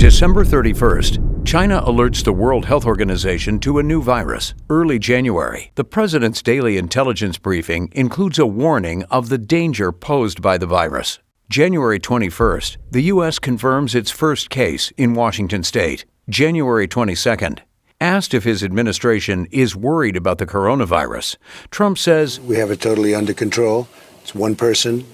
December 31st, China alerts the World Health Organization to a new virus. Early January, the president's daily intelligence briefing includes a warning of the danger posed by the virus. January 21st, the U.S. confirms its first case in Washington state. January 22nd, asked if his administration is worried about the coronavirus, Trump says, "We have it totally under control. It's one person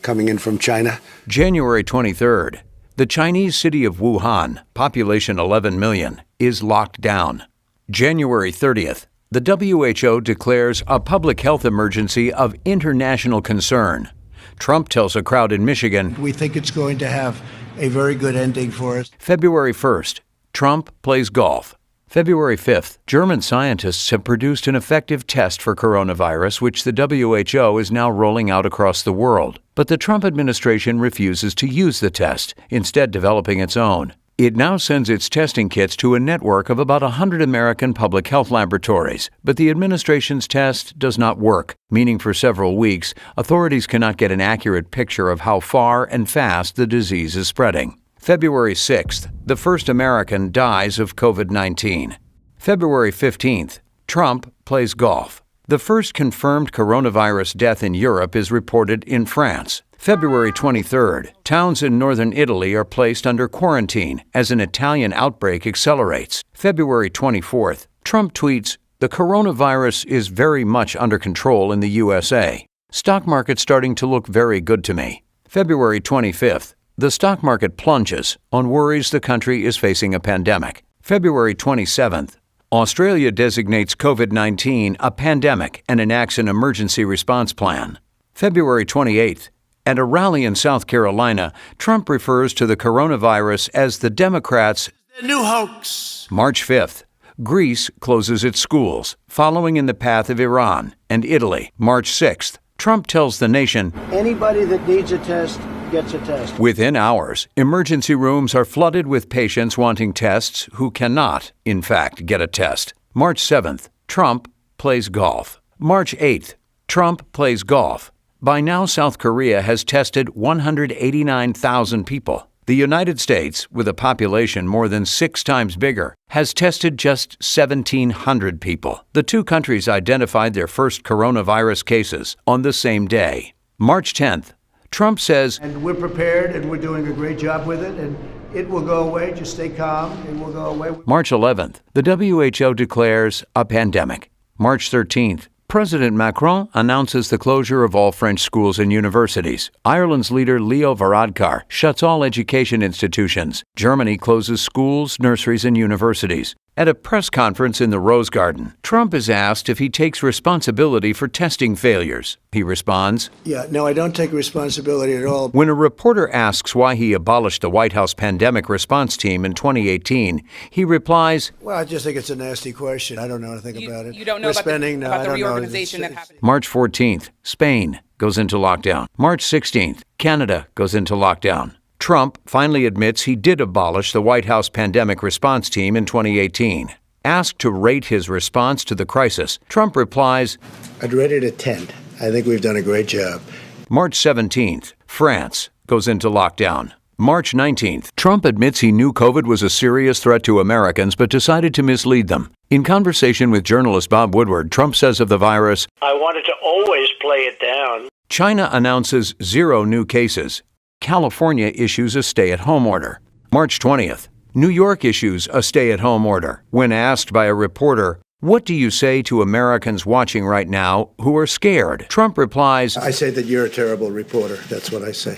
coming in from China." January 23rd, the Chinese city of Wuhan, population 11 million, is locked down. January 30th, the WHO declares a public health emergency of international concern. Trump tells a crowd in Michigan, "We think it's going to have a very good ending for us." February 1st, Trump plays golf. February 5th, German scientists have produced an effective test for coronavirus, which the WHO is now rolling out across the world. But the Trump administration refuses to use the test, instead developing its own. It now sends its testing kits to a network of about 100 American public health laboratories. But the administration's test does not work, meaning for several weeks, authorities cannot get an accurate picture of how far and fast the disease is spreading. February 6th, the first American dies of COVID-19. February 15th, Trump plays golf. The first confirmed coronavirus death in Europe is reported in France. February 23rd, towns in northern Italy are placed under quarantine as an Italian outbreak accelerates. February 24th, Trump tweets, "The coronavirus is very much under control in the USA. Stock market starting to look very good to me." February 25th, the stock market plunges on worries the country is facing a pandemic. February 27th, Australia designates COVID-19 a pandemic and enacts an emergency response plan. February 28th, at a rally in South Carolina, Trump refers to the coronavirus as the Democrats' new hoax. March 5th, Greece closes its schools, following in the path of Iran and Italy. March 6th, Trump tells the nation, "Anybody that needs a test gets a test." Within hours, emergency rooms are flooded with patients wanting tests who cannot, in fact, get a test. March 7th, Trump plays golf. March 8th, Trump plays golf. By now, South Korea has tested 189,000 people. The United States, with a population more than 6 times bigger, has tested just 1,700 people. The two countries identified their first coronavirus cases on the same day. March 10th, Trump says, "And we're prepared and we're doing a great job with it, and it will go away. Just stay calm. It will go away." March 11th, the WHO declares a pandemic. March 13th, President Macron announces the closure of all French schools and universities. Ireland's leader Leo Varadkar shuts all education institutions. Germany closes schools, nurseries, and universities. At a press conference in the Rose Garden, Trump is asked if he takes responsibility for testing failures. He responds, "Yeah, no, I don't take responsibility at all." When a reporter asks why he abolished the White House pandemic response team in 2018, he replies, "Well, I just think it's a nasty question. I don't know anything about it." You don't know about the reorganization that happened. March 14th, Spain goes into lockdown. March 16th, Canada goes into lockdown. Trump finally admits he did abolish the White House pandemic response team in 2018. Asked to rate his response to the crisis, Trump replies, "I'd rate it a 10. I think we've done a great job." March 17th, France goes into lockdown. March 19th, Trump admits he knew COVID was a serious threat to Americans but decided to mislead them. In conversation with journalist Bob Woodward, Trump says of the virus, "I wanted to always play it down." China announces 0 new cases. California issues a stay-at-home order. March 20th, New York issues a stay-at-home order. When asked by a reporter, "What do you say to Americans watching right now who are scared?" Trump replies, "I say that you're a terrible reporter. That's what I say."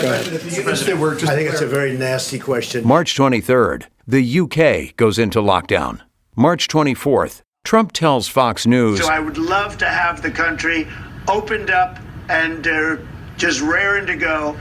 Go ahead. I think it's a very nasty question. March 23rd, the UK goes into lockdown. March 24th, Trump tells Fox News, "So I would love to have the country opened up and just raring to go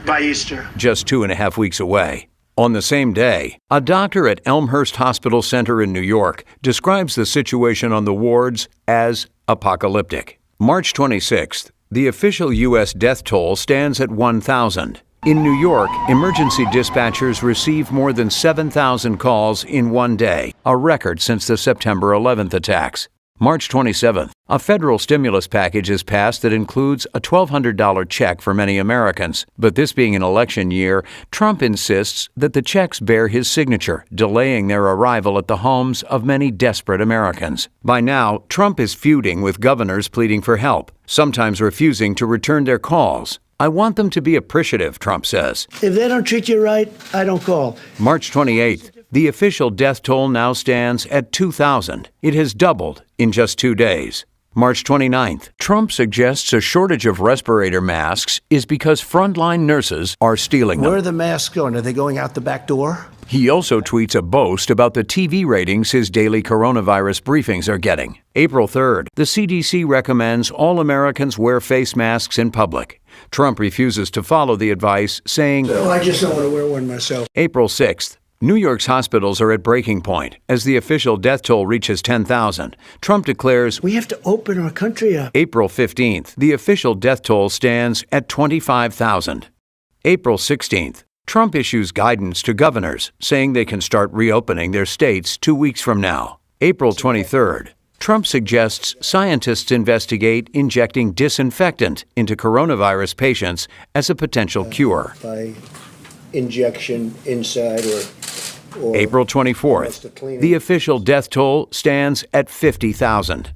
by Easter." Just 2.5 weeks away. On the same day, a doctor at Elmhurst Hospital Center in New York describes the situation on the wards as apocalyptic. March 26th, the official U.S. death toll stands at 1,000. In New York, emergency dispatchers received more than 7,000 calls in one day, a record since the September 11th attacks. March 27th, a federal stimulus package is passed that includes a $1,200 check for many Americans. But this being an election year, Trump insists that the checks bear his signature, delaying their arrival at the homes of many desperate Americans. By now, Trump is feuding with governors pleading for help, sometimes refusing to return their calls. I want them to be appreciative, Trump says. If they don't treat you right, I don't call. March 28th. The official death toll now stands at 2,000. It has doubled in just 2 days. March 29th, Trump suggests a shortage of respirator masks is because frontline nurses are stealing them. Where are the masks going? Are they going out the back door? He also tweets a boast about the TV ratings his daily coronavirus briefings are getting. April 3rd, the CDC recommends all Americans wear face masks in public. Trump refuses to follow the advice, saying, Oh, I just don't want to wear one myself. April 6th, New York's hospitals are at breaking point as the official death toll reaches 10,000. Trump declares, We have to open our country up. April 15th, the official death toll stands at 25,000. April 16th, Trump issues guidance to governors, saying they can start reopening their states 2 weeks from now. April 23rd, Trump suggests scientists investigate injecting disinfectant into coronavirus patients as a potential cure. By injection inside or April 24th, the official death toll stands at 50,000.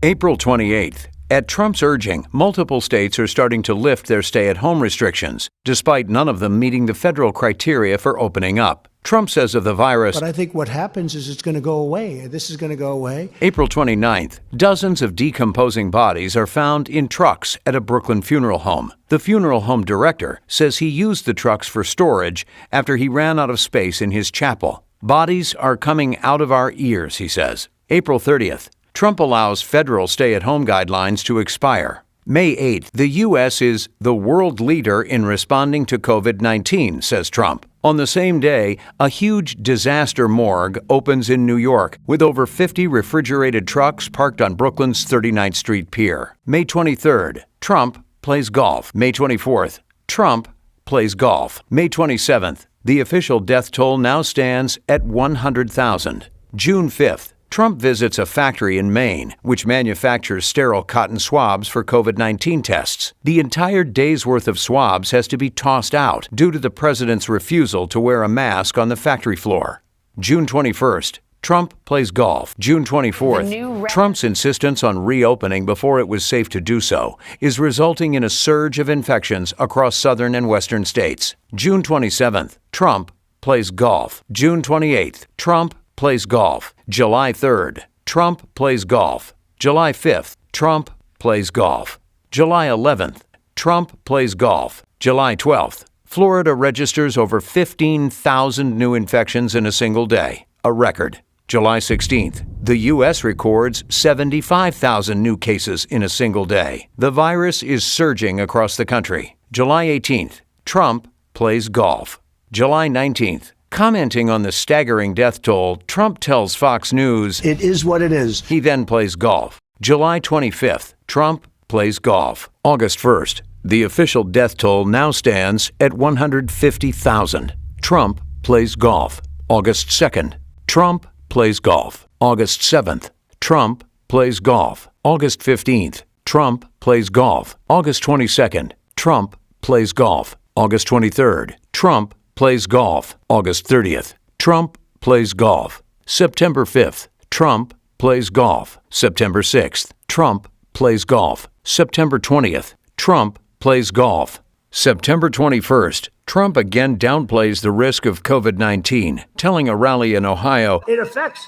April 28th, at Trump's urging, multiple states are starting to lift their stay-at-home restrictions, despite none of them meeting the federal criteria for opening up. Trump says of the virus, But I think what happens is it's going to go away. This is going to go away. April 29th, dozens of decomposing bodies are found in trucks at a Brooklyn funeral home. The funeral home director says he used the trucks for storage after he ran out of space in his chapel. Bodies are coming out of our ears, he says. April 30th, Trump allows federal stay-at-home guidelines to expire. May 8th, the U.S. is the world leader in responding to COVID-19, says Trump. On the same day, a huge disaster morgue opens in New York with over 50 refrigerated trucks parked on Brooklyn's 39th Street Pier. May 23rd, Trump plays golf. May 24th, Trump plays golf. May 27th, the official death toll now stands at 100,000. June 5th, Trump visits a factory in Maine, which manufactures sterile cotton swabs for COVID-19 tests. The entire day's worth of swabs has to be tossed out due to the president's refusal to wear a mask on the factory floor. June 21st, Trump plays golf. June 24th, Trump's insistence on reopening before it was safe to do so is resulting in a surge of infections across southern and western states. June 27th, Trump plays golf. June 28th, Trump plays golf. July 3rd, Trump plays golf. July 5th, Trump plays golf. July 11th, Trump plays golf. July 12th, Florida registers over 15,000 new infections in a single day, a record. July 16th, the U.S. records 75,000 new cases in a single day. The virus is surging across the country. July 18th, Trump plays golf. July 19th, commenting on the staggering death toll, Trump tells Fox News, It is what it is. He then plays golf. July 25th, Trump plays golf. August 1st, the official death toll now stands at 150,000. Trump plays golf. August 2nd, Trump plays golf. August 7th, Trump plays golf. August 15th, Trump plays golf. August 22nd, Trump plays golf. August 23rd, Trump plays golf. August 30th, Trump plays golf. September 5th, Trump plays golf. September 6th, Trump plays golf. September 20th, Trump plays golf. September 21st, Trump again downplays the risk of COVID-19, telling a rally in Ohio, It affects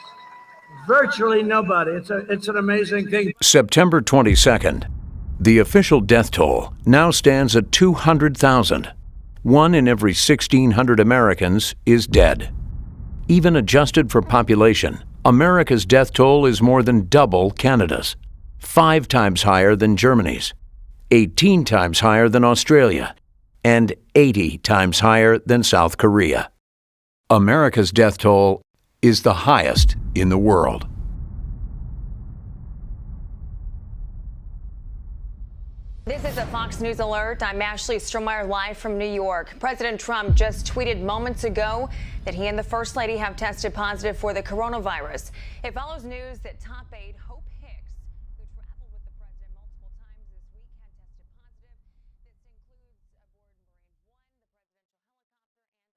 virtually nobody. It's an amazing thing. September 22nd, the official death toll now stands at 200,000. 1 in every 1,600 Americans is dead. Even adjusted for population, America's death toll is more than double Canada's, 5 times higher than Germany's, 18 times higher than Australia, and 80 times higher than South Korea. America's death toll is the highest in the world. This is a Fox News Alert. I'm Ashley Strohmeyer live from New York. President Trump just tweeted moments ago that he and the First Lady have tested positive for the coronavirus. It follows news that top aide Hope